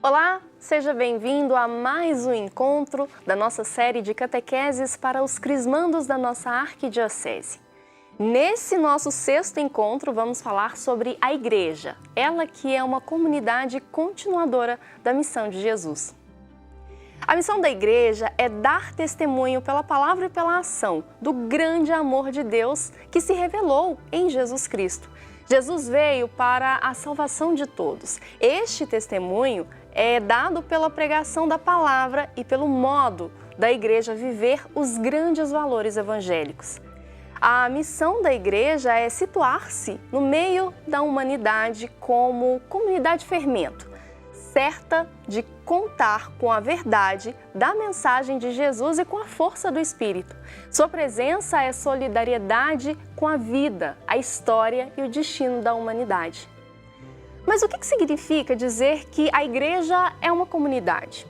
Olá, seja bem-vindo a mais um encontro da nossa série de catequeses para os crismandos da nossa arquidiocese. Nesse nosso sexto encontro, vamos falar sobre a Igreja, ela que é uma comunidade continuadora da missão de Jesus. A missão da Igreja é dar testemunho pela palavra e pela ação do grande amor de Deus que se revelou em Jesus Cristo. Jesus veio para a salvação de todos. Este testemunho é dado pela pregação da palavra e pelo modo da Igreja viver os grandes valores evangélicos. A missão da Igreja é situar-se no meio da humanidade como comunidade fermento, certa de contar com a verdade da mensagem de Jesus e com a força do Espírito. Sua presença é solidariedade com a vida, a história e o destino da humanidade. Mas o que significa dizer que a Igreja é uma comunidade?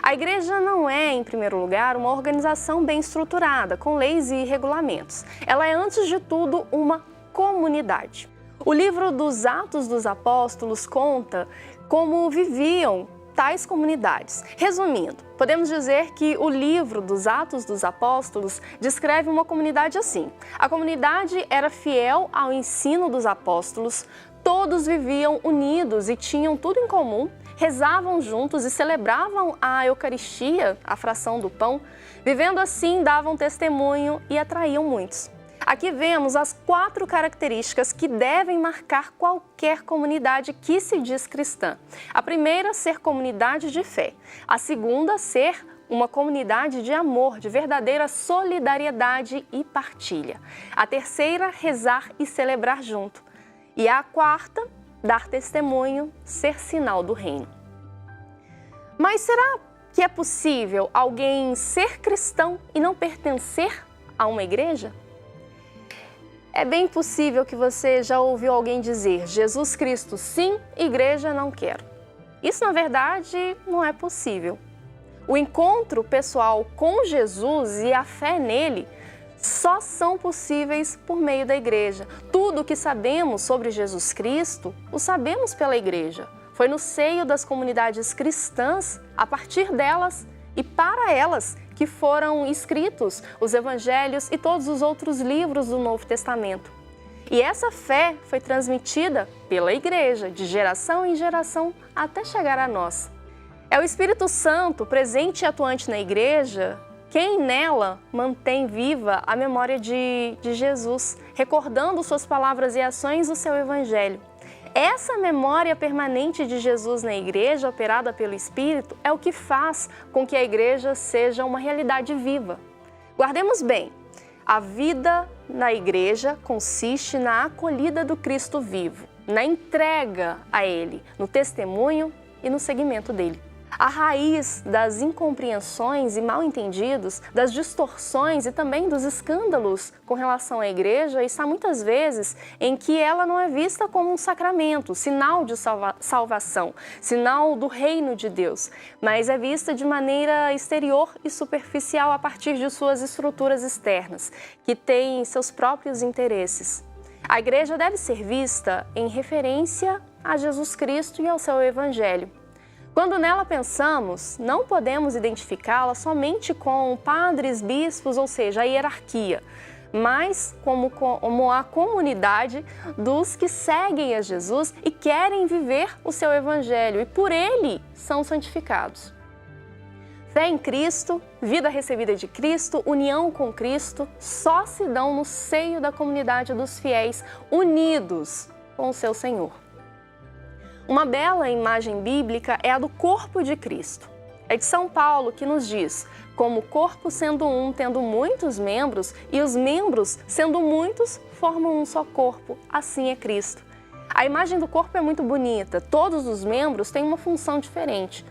A Igreja não é, em primeiro lugar, uma organização bem estruturada, com leis e regulamentos. Ela é, antes de tudo, uma comunidade. O livro dos Atos dos Apóstolos conta como viviam tais comunidades. Resumindo, podemos dizer que o livro dos Atos dos Apóstolos descreve uma comunidade assim. A comunidade era fiel ao ensino dos apóstolos, todos viviam unidos e tinham tudo em comum, rezavam juntos e celebravam a Eucaristia, a fração do pão. Vivendo assim, davam testemunho e atraíam muitos. Aqui vemos as 4 características que devem marcar qualquer comunidade que se diz cristã. A primeira, ser comunidade de fé. A segunda, ser uma comunidade de amor, de verdadeira solidariedade e partilha. A terceira, rezar e celebrar junto. E a quarta, dar testemunho, ser sinal do reino. Mas será que é possível alguém ser cristão e não pertencer a uma igreja? É bem possível que você já ouviu alguém dizer: Jesus Cristo sim, igreja não quero. Isso, na verdade, não é possível. O encontro pessoal com Jesus e a fé nele só são possíveis por meio da igreja. Tudo o que sabemos sobre Jesus Cristo, o sabemos pela igreja. Foi no seio das comunidades cristãs, a partir delas e para elas, que foram escritos os evangelhos e todos os outros livros do Novo Testamento. E essa fé foi transmitida pela igreja, de geração em geração, até chegar a nós. É o Espírito Santo, presente e atuante na igreja, quem nela mantém viva a memória de Jesus, recordando suas palavras e ações do seu evangelho. Essa memória permanente de Jesus na igreja, operada pelo Espírito, é o que faz com que a igreja seja uma realidade viva. Guardemos bem, a vida na igreja consiste na acolhida do Cristo vivo, na entrega a Ele, no testemunho e no seguimento dele. A raiz das incompreensões e mal-entendidos, das distorções e também dos escândalos com relação à igreja está muitas vezes em que ela não é vista como um sacramento, sinal de salvação, sinal do reino de Deus, mas é vista de maneira exterior e superficial a partir de suas estruturas externas, que têm seus próprios interesses. A igreja deve ser vista em referência a Jesus Cristo e ao seu Evangelho. Quando nela pensamos, não podemos identificá-la somente com padres, bispos, ou seja, a hierarquia, mas como a comunidade dos que seguem a Jesus e querem viver o seu Evangelho e por ele são santificados. Fé em Cristo, vida recebida de Cristo, união com Cristo, só se dão no seio da comunidade dos fiéis, unidos com o seu Senhor. Uma bela imagem bíblica é a do corpo de Cristo. É de São Paulo que nos diz: como o corpo sendo um, tendo muitos membros, e os membros sendo muitos, formam um só corpo, assim é Cristo. A imagem do corpo é muito bonita, todos os membros têm uma função diferente.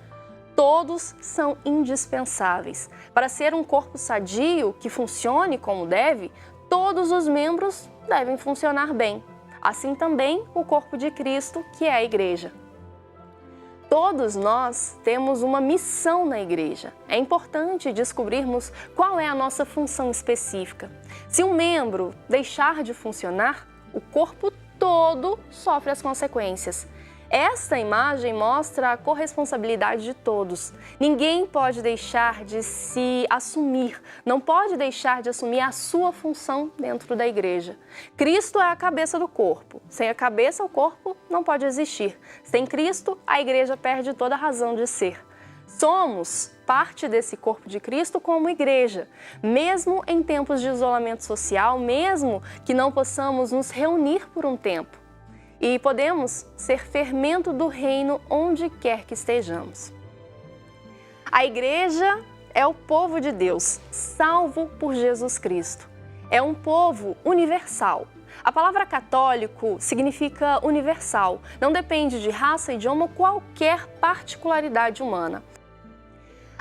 Todos são indispensáveis. Para ser um corpo sadio, que funcione como deve, todos os membros devem funcionar bem. Assim também o corpo de Cristo, que é a igreja. Todos nós temos uma missão na igreja. É importante descobrirmos qual é a nossa função específica. Se um membro deixar de funcionar, o corpo todo sofre as consequências. Esta imagem mostra a corresponsabilidade de todos. Ninguém pode deixar de se assumir, não pode deixar de assumir a sua função dentro da igreja. Cristo é a cabeça do corpo. Sem a cabeça, o corpo não pode existir. Sem Cristo, a igreja perde toda a razão de ser. Somos parte desse corpo de Cristo como igreja, mesmo em tempos de isolamento social, mesmo que não possamos nos reunir por um tempo. E podemos ser fermento do reino onde quer que estejamos. A igreja é o povo de Deus, salvo por Jesus Cristo. É um povo universal. A palavra católico significa universal, não depende de raça, idioma ou qualquer particularidade humana.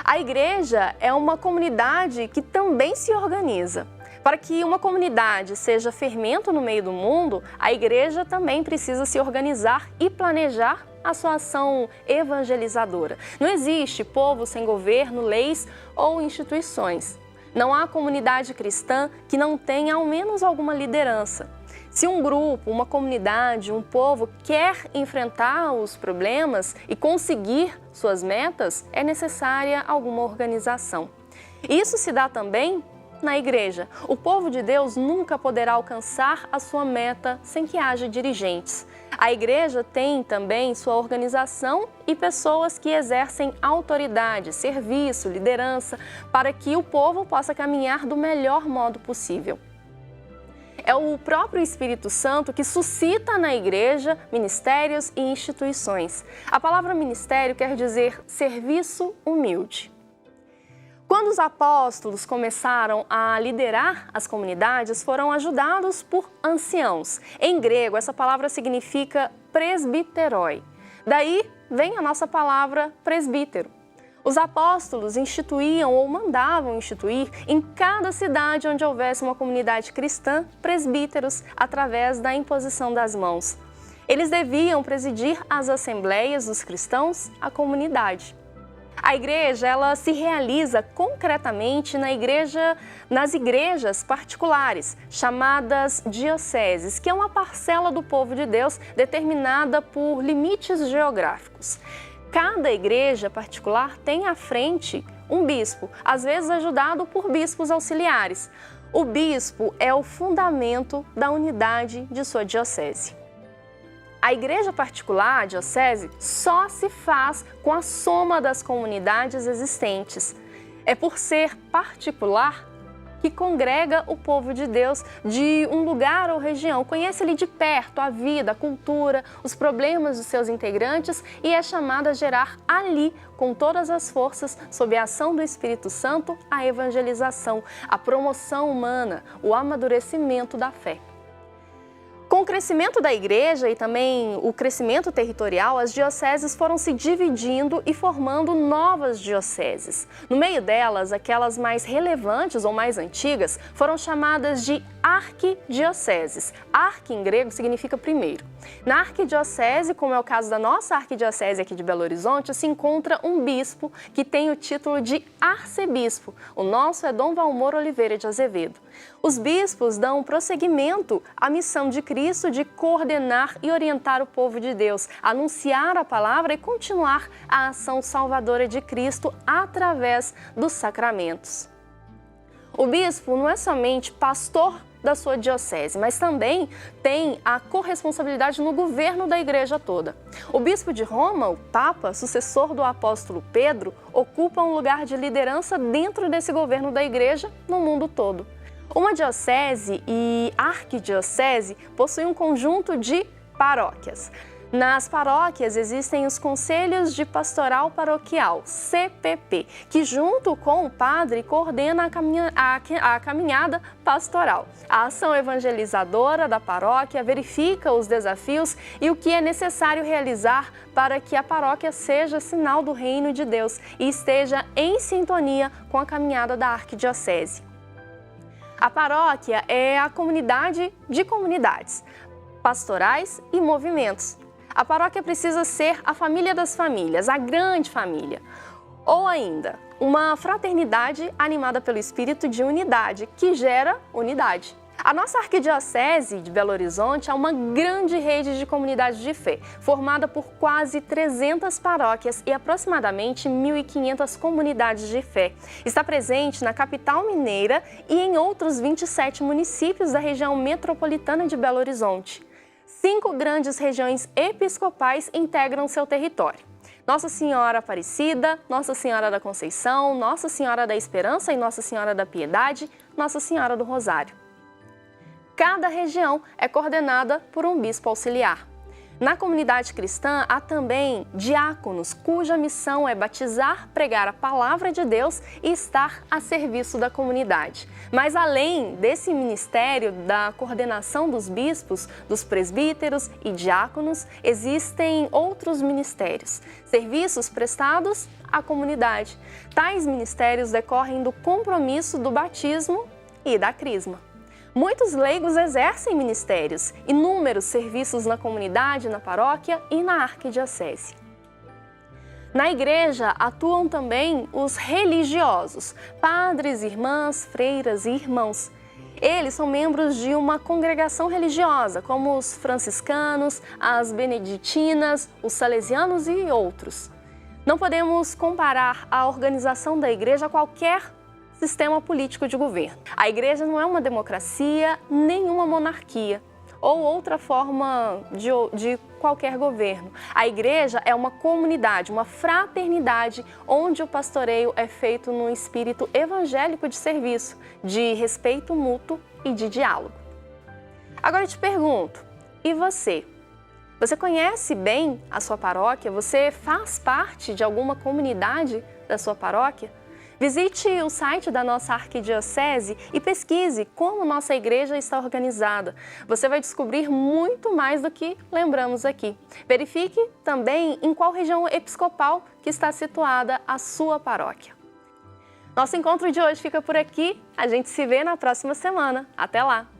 A igreja é uma comunidade que também se organiza. Para que uma comunidade seja fermento no meio do mundo, a igreja também precisa se organizar e planejar a sua ação evangelizadora. Não existe povo sem governo, leis ou instituições. Não há comunidade cristã que não tenha ao menos alguma liderança. Se um grupo, uma comunidade, um povo quer enfrentar os problemas e conseguir suas metas, é necessária alguma organização. Isso se dá também na igreja. O povo de Deus nunca poderá alcançar a sua meta sem que haja dirigentes. A igreja tem também sua organização e pessoas que exercem autoridade, serviço, liderança, para que o povo possa caminhar do melhor modo possível. É o próprio Espírito Santo que suscita na igreja ministérios e instituições. A palavra ministério quer dizer serviço humilde. Quando os apóstolos começaram a liderar as comunidades, foram ajudados por anciãos. Em grego, essa palavra significa presbiteroi. Daí vem a nossa palavra presbítero. Os apóstolos instituíam ou mandavam instituir em cada cidade onde houvesse uma comunidade cristã, presbíteros, através da imposição das mãos. Eles deviam presidir as assembleias dos cristãos, a comunidade. A igreja, ela se realiza concretamente nas igrejas particulares, chamadas dioceses, que é uma parcela do povo de Deus determinada por limites geográficos. Cada igreja particular tem à frente um bispo, às vezes ajudado por bispos auxiliares. O bispo é o fundamento da unidade de sua diocese. A igreja particular, a diocese, só se faz com a soma das comunidades existentes. É por ser particular que congrega o povo de Deus de um lugar ou região, conhece ali de perto a vida, a cultura, os problemas dos seus integrantes e é chamada a gerar ali, com todas as forças, sob a ação do Espírito Santo, a evangelização, a promoção humana, o amadurecimento da fé. Com o crescimento da igreja e também o crescimento territorial, as dioceses foram se dividindo e formando novas dioceses. No meio delas, aquelas mais relevantes ou mais antigas foram chamadas de arquidioceses. Arqui em grego significa primeiro. Na arquidiocese, como é o caso da nossa arquidiocese aqui de Belo Horizonte, se encontra um bispo que tem o título de arcebispo. O nosso é Dom Valmor Oliveira de Azevedo. Os bispos dão prosseguimento à missão de Cristo de coordenar e orientar o povo de Deus, anunciar a palavra e continuar a ação salvadora de Cristo através dos sacramentos. O bispo não é somente pastor da sua diocese, mas também tem a corresponsabilidade no governo da igreja toda. O bispo de Roma, o Papa, sucessor do apóstolo Pedro, ocupa um lugar de liderança dentro desse governo da igreja no mundo todo. Uma diocese e arquidiocese possuem um conjunto de paróquias. Nas paróquias existem os Conselhos de Pastoral Paroquial, CPP, que junto com o padre coordena a caminhada pastoral. A ação evangelizadora da paróquia verifica os desafios e o que é necessário realizar para que a paróquia seja sinal do reino de Deus e esteja em sintonia com a caminhada da arquidiocese. A paróquia é a comunidade de comunidades, pastorais e movimentos. A paróquia precisa ser a família das famílias, a grande família. Ou ainda, uma fraternidade animada pelo espírito de unidade, que gera unidade. A nossa Arquidiocese de Belo Horizonte é uma grande rede de comunidades de fé, formada por quase 300 paróquias e aproximadamente 1.500 comunidades de fé. Está presente na capital mineira e em outros 27 municípios da região metropolitana de Belo Horizonte. 5 grandes regiões episcopais integram seu território: Nossa Senhora Aparecida, Nossa Senhora da Conceição, Nossa Senhora da Esperança e Nossa Senhora da Piedade, Nossa Senhora do Rosário. Cada região é coordenada por um bispo auxiliar. Na comunidade cristã há também diáconos, cuja missão é batizar, pregar a palavra de Deus e estar a serviço da comunidade. Mas além desse ministério da coordenação dos bispos, dos presbíteros e diáconos, existem outros ministérios, serviços prestados à comunidade. Tais ministérios decorrem do compromisso do batismo e da crisma. Muitos leigos exercem ministérios, inúmeros serviços na comunidade, na paróquia e na arquidiocese. Na igreja atuam também os religiosos, padres, irmãs, freiras e irmãos. Eles são membros de uma congregação religiosa, como os franciscanos, as beneditinas, os salesianos e outros. Não podemos comparar a organização da igreja a qualquer sistema político de governo. A igreja não é uma democracia, nem uma monarquia ou outra forma de qualquer governo. A igreja é uma comunidade, uma fraternidade, onde o pastoreio é feito num espírito evangélico de serviço, de respeito mútuo e de diálogo. Agora eu te pergunto, e você? Você conhece bem a sua paróquia? Você faz parte de alguma comunidade da sua paróquia? Visite o site da nossa arquidiocese e pesquise como nossa igreja está organizada. Você vai descobrir muito mais do que lembramos aqui. Verifique também em qual região episcopal que está situada a sua paróquia. Nosso encontro de hoje fica por aqui. A gente se vê na próxima semana. Até lá!